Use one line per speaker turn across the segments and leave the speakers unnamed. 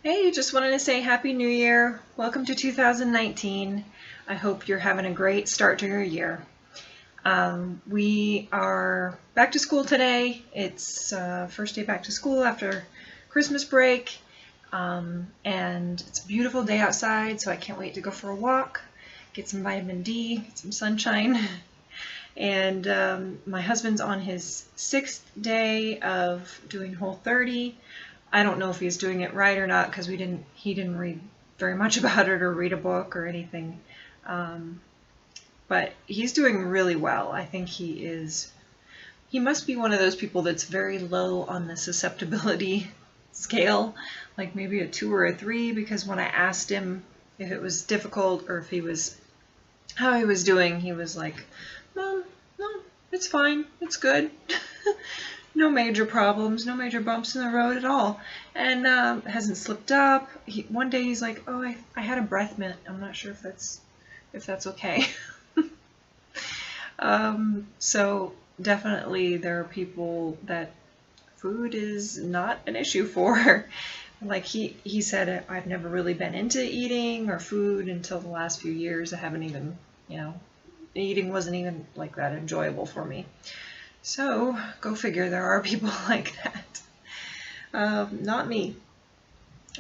Hey, just wanted to say Happy New Year. Welcome to 2019. I hope you're having a great start to your year. We are back to school today. It's first day back to school after Christmas break. And it's a beautiful day outside, so I can't wait to go for a walk, get some vitamin D, get some sunshine. And my husband's on his 6th day of doing Whole30. I don't know if he's doing it right or not because he didn't read very much about it or read a book or anything. But he's doing really well. I think he must be one of those people that's very low on the susceptibility scale, like maybe a 2 or a 3, because when I asked him if it was difficult or how he was doing, he was like, no, it's fine, it's good. No major problems, no major bumps in the road at all, and hasn't slipped up. One day he's like, "Oh, I had a breath mint. I'm not sure if that's okay." So definitely there are people that food is not an issue for. Like he said, I've never really been into eating or food until the last few years. I haven't even, eating wasn't even like that enjoyable for me. So, go figure, there are people like that. Not me.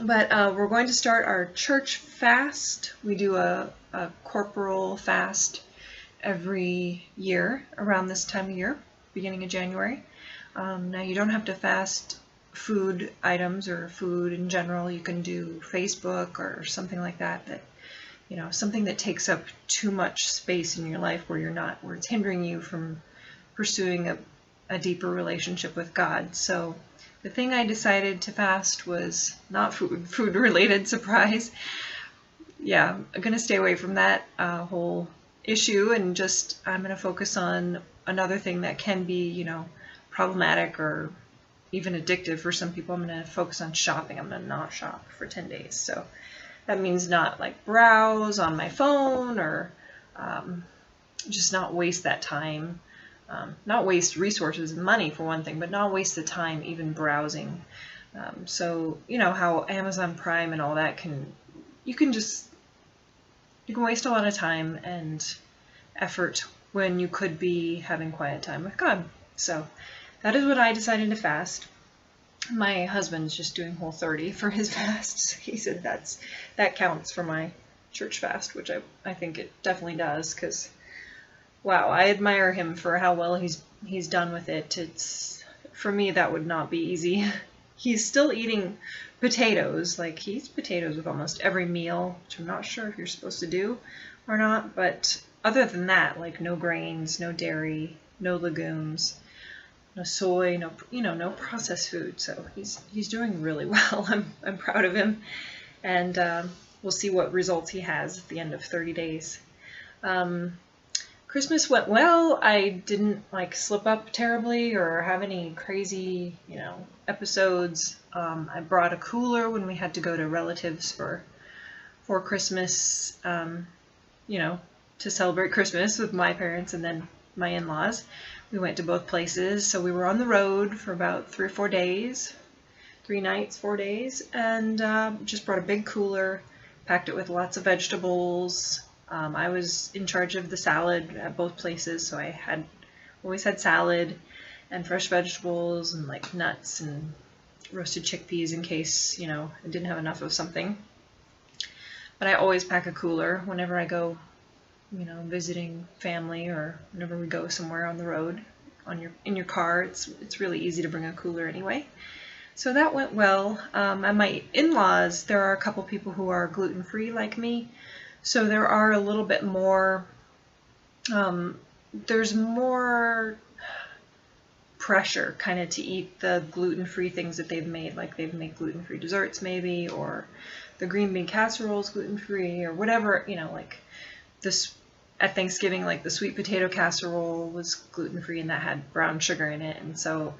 But we're going to start our church fast. We do a corporal fast every year around this time of year, beginning of January. Now, you don't have to fast food items or food in general. You can do Facebook or something like that, something that takes up too much space in your life where it's hindering you from pursuing a deeper relationship with God. So the thing I decided to fast was not food related, surprise. Yeah, I'm going to stay away from that whole issue, and I'm going to focus on another thing that can be, problematic or even addictive for some people. I'm going to focus on shopping. I'm going to not shop for 10 days. So that means not like browse on my phone or just not waste that time. Not waste resources and money for one thing, but not waste the time even browsing. So you know how Amazon Prime and all that you can waste a lot of time and effort when you could be having quiet time with God. So that is what I decided to fast. My husband's just doing Whole30 for his fast. He said that counts for my church fast, which I think it definitely does, because wow, I admire him for how well he's done with it. For me, that would not be easy. He's still eating potatoes. Like, he eats potatoes with almost every meal, which I'm not sure if you're supposed to do or not. But other than that, like, no grains, no dairy, no legumes, no soy, no processed food. So he's doing really well. I'm proud of him, and we'll see what results he has at the end of 30 days. Christmas went well. I didn't slip up terribly or have any crazy, episodes. I brought a cooler when we had to go to relatives for Christmas, to celebrate Christmas with my parents and then my in-laws. We went to both places, so we were on the road for about 3 or 4 days, 3 nights, 4 days, and just brought a big cooler, packed it with lots of vegetables. I was in charge of the salad at both places, so I always had salad and fresh vegetables and nuts and roasted chickpeas in case, I didn't have enough of something. But I always pack a cooler whenever I go, visiting family, or whenever we go somewhere on the road in your car. It's really easy to bring a cooler anyway. So that went well. At my in-laws, there are a couple people who are gluten-free like me. So there are a little bit more, there's more pressure kind of to eat the gluten-free things that they've made. Like, they've made gluten-free desserts maybe, or the green bean casserole is gluten-free, or whatever, like this at Thanksgiving, like the sweet potato casserole was gluten-free and that had brown sugar in it. And so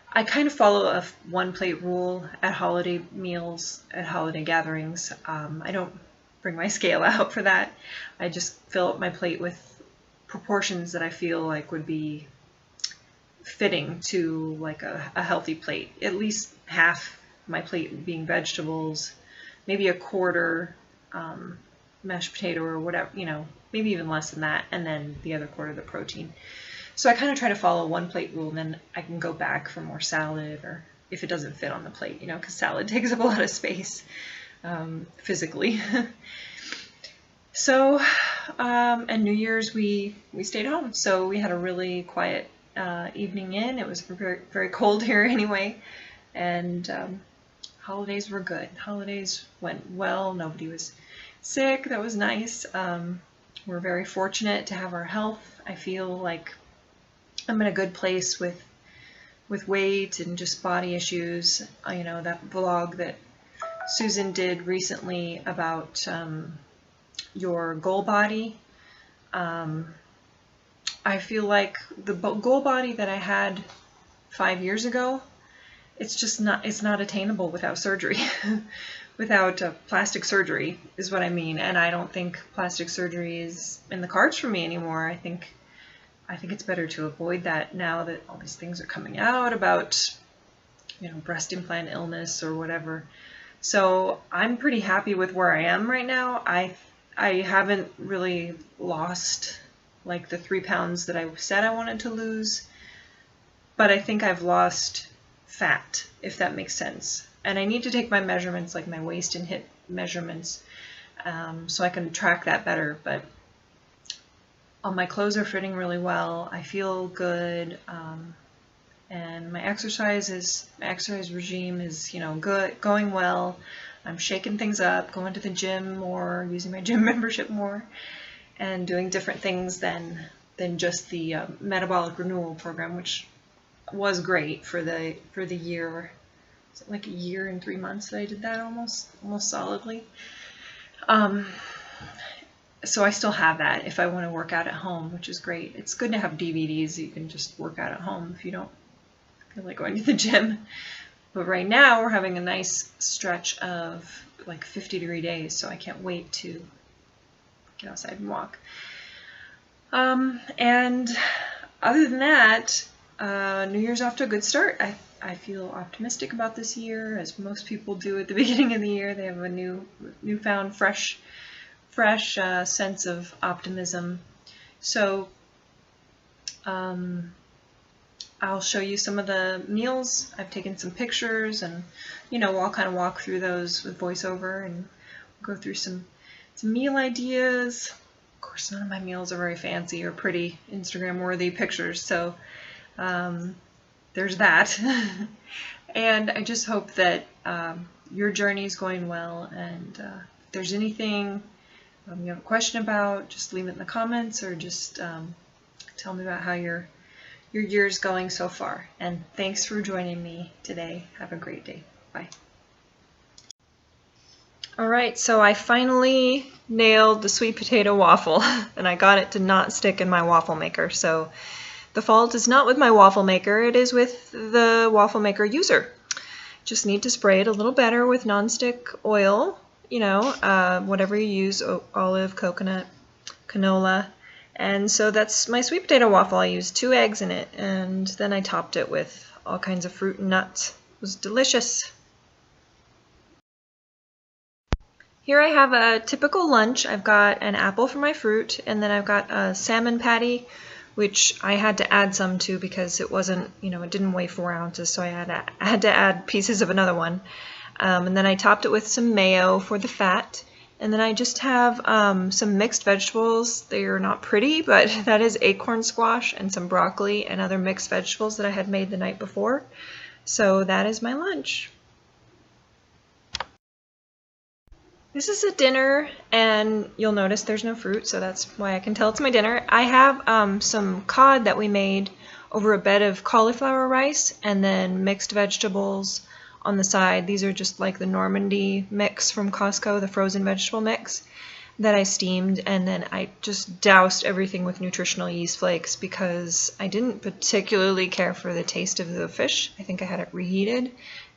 I kind of follow a one-plate rule at holiday meals, at holiday gatherings. I don't bring my scale out for that. I just fill up my plate with proportions that I feel like would be fitting to a healthy plate. At least half my plate being vegetables, maybe a quarter mashed potato or whatever, you know, maybe even less than that, and then the other quarter the protein. So I kind of try to follow one plate rule, and then I can go back for more salad, or if it doesn't fit on the plate, you know, because salad takes up a lot of space physically. So, and New Year's we stayed home, so we had a really quiet evening in. It was very, very cold here anyway, and holidays were good. Holidays went well. Nobody was sick. That was nice. We're very fortunate to have our health. I feel like I'm in a good place with weight and just body issues. You know, that vlog that Susan did recently about your goal body. I feel like the goal body that I had 5 years ago, it's not attainable without surgery. Without plastic surgery is what I mean. And I don't think plastic surgery is in the cards for me anymore. I think it's better to avoid that now that all these things are coming out about, you know, breast implant illness or whatever. So I'm pretty happy with where I am right now. I haven't really lost like the 3 pounds that I said I wanted to lose, but I think I've lost fat, if that makes sense. And I need to take my measurements, like my waist and hip measurements, so I can track that better. But all my clothes are fitting really well. I feel good, and my exercise regime is, you know, good, going well. I'm shaking things up, going to the gym more, using my gym membership more, and doing different things than just the metabolic renewal program, which was great for the year. Was it like a year and 3 months that I did that almost solidly? So I still have that if I want to work out at home, which is great. It's good to have DVDs. You can just work out at home if you don't feel like going to the gym. But right now we're having a nice stretch of like 50-degree days, so I can't wait to get outside and walk. And other than that, New Year's off to a good start. I feel optimistic about this year, as most people do at the beginning of the year. They have a newfound fresh sense of optimism. So I'll show you some of the meals. I've taken some pictures, and you know, I'll kind of walk through those with voiceover and go through some meal ideas. Of course, none of my meals are very fancy or pretty Instagram worthy pictures, so there's that. And I just hope that your journey is going well, and if there's anything you have a question about, just leave it in the comments, or just tell me about how your year's going so far. And thanks for joining me today. Have a great day. Bye. Alright, so I finally nailed the sweet potato waffle, and I got it to not stick in my waffle maker. So the fault is not with my waffle maker, it is with the waffle maker user. Just need to spray it a little better with nonstick oil, you know, whatever you use, olive, coconut, canola. And so that's my sweet potato waffle. I used 2 eggs in it, and then I topped it with all kinds of fruit and nuts. It was delicious. Here I have a typical lunch. I've got an apple for my fruit, and then I've got a salmon patty, which I had to add some to because it wasn't, you know, it didn't weigh 4 ounces, so I had to add pieces of another one. And then I topped it with some mayo for the fat. And then I just have some mixed vegetables. They are not pretty, but that is acorn squash and some broccoli and other mixed vegetables that I had made the night before. So that is my lunch. This is a dinner, and you'll notice there's no fruit, so that's why I can tell it's my dinner. I have some cod that we made over a bed of cauliflower rice, and then mixed vegetables on the side. These are just like the Normandy mix from Costco, the frozen vegetable mix that I steamed, and then I just doused everything with nutritional yeast flakes because I didn't particularly care for the taste of the fish. I think I had it reheated,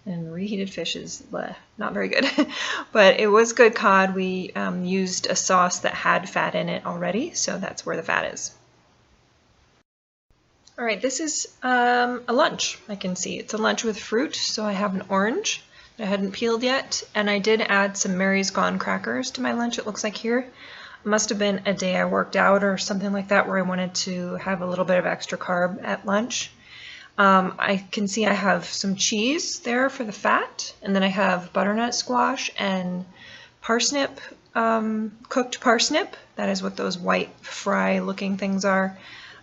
and reheated fish is not very good. But it was good cod. We used a sauce that had fat in it already, so that's where the fat is. Alright, this is a lunch. I can see it's a lunch with fruit, so I have an orange. that I hadn't peeled yet, and I did add some Mary's Gone crackers to my lunch, it looks like here. It must have been a day I worked out or something like that where I wanted to have a little bit of extra carb at lunch. I can see I have some cheese there for the fat, and then I have butternut squash and parsnip, cooked parsnip. That is what those white fry looking things are.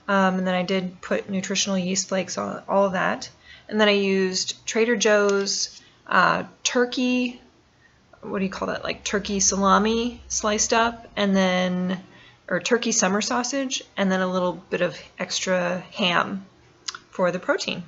And then I did put nutritional yeast flakes on all of that. And then I used Trader Joe's turkey, what do you call that, like turkey salami sliced up, and then, or turkey summer sausage, and then a little bit of extra ham for the protein.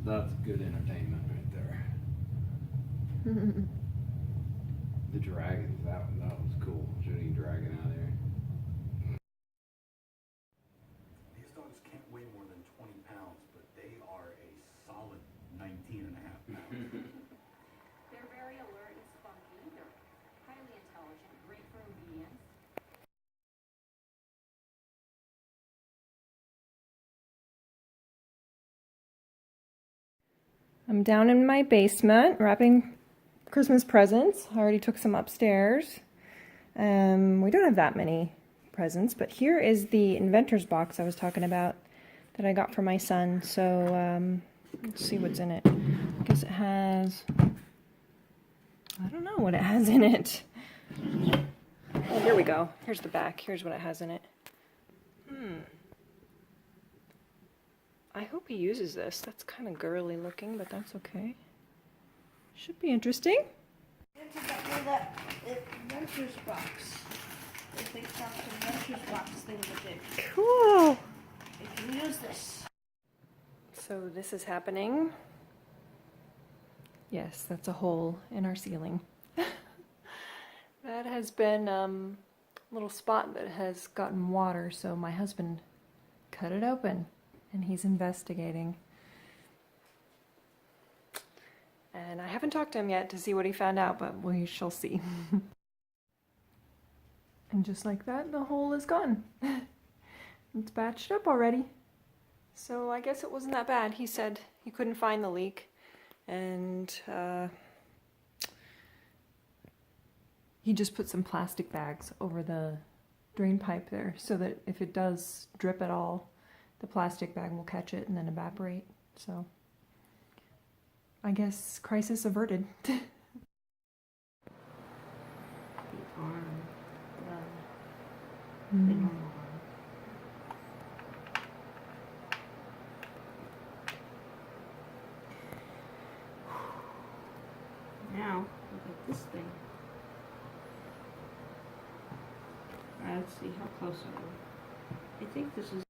That's good entertainment right there. The dragons, that was cool. Shooting dragon out there.
These dogs can't weigh more than 20 pounds, but they are a solid 19 and a half pounds.
They're very alert and spunky. They're highly intelligent, great for obedience.
I'm down in my basement wrapping Christmas presents. I already took some upstairs. We don't have that many presents, but here is the Inventors Box I was talking about that I got for my son. So let's see what's in it. I guess it has, I don't know what it has in it. Oh, here we go. Here's the back. Here's what it has in it. I hope he uses this. That's kind of girly looking, but that's okay. Should be interesting.
That Inventors Box. I think that's Inventors Box thing with it.
Cool.
You can use this.
So this is happening. Yes, that's a hole in our ceiling. That has been a little spot that has gotten water, so my husband cut it open. And he's investigating. And I haven't talked to him yet to see what he found out, but we shall see. And just like that, the hole is gone. It's patched up already. So I guess it wasn't that bad. He said he couldn't find the leak. And he just put some plastic bags over the drain pipe there so that if it does drip at all, the plastic bag will catch it and then evaporate. So I guess crisis averted.
The arm. The normal arm. Now, look at this thing. Let's see how close I am. I think this is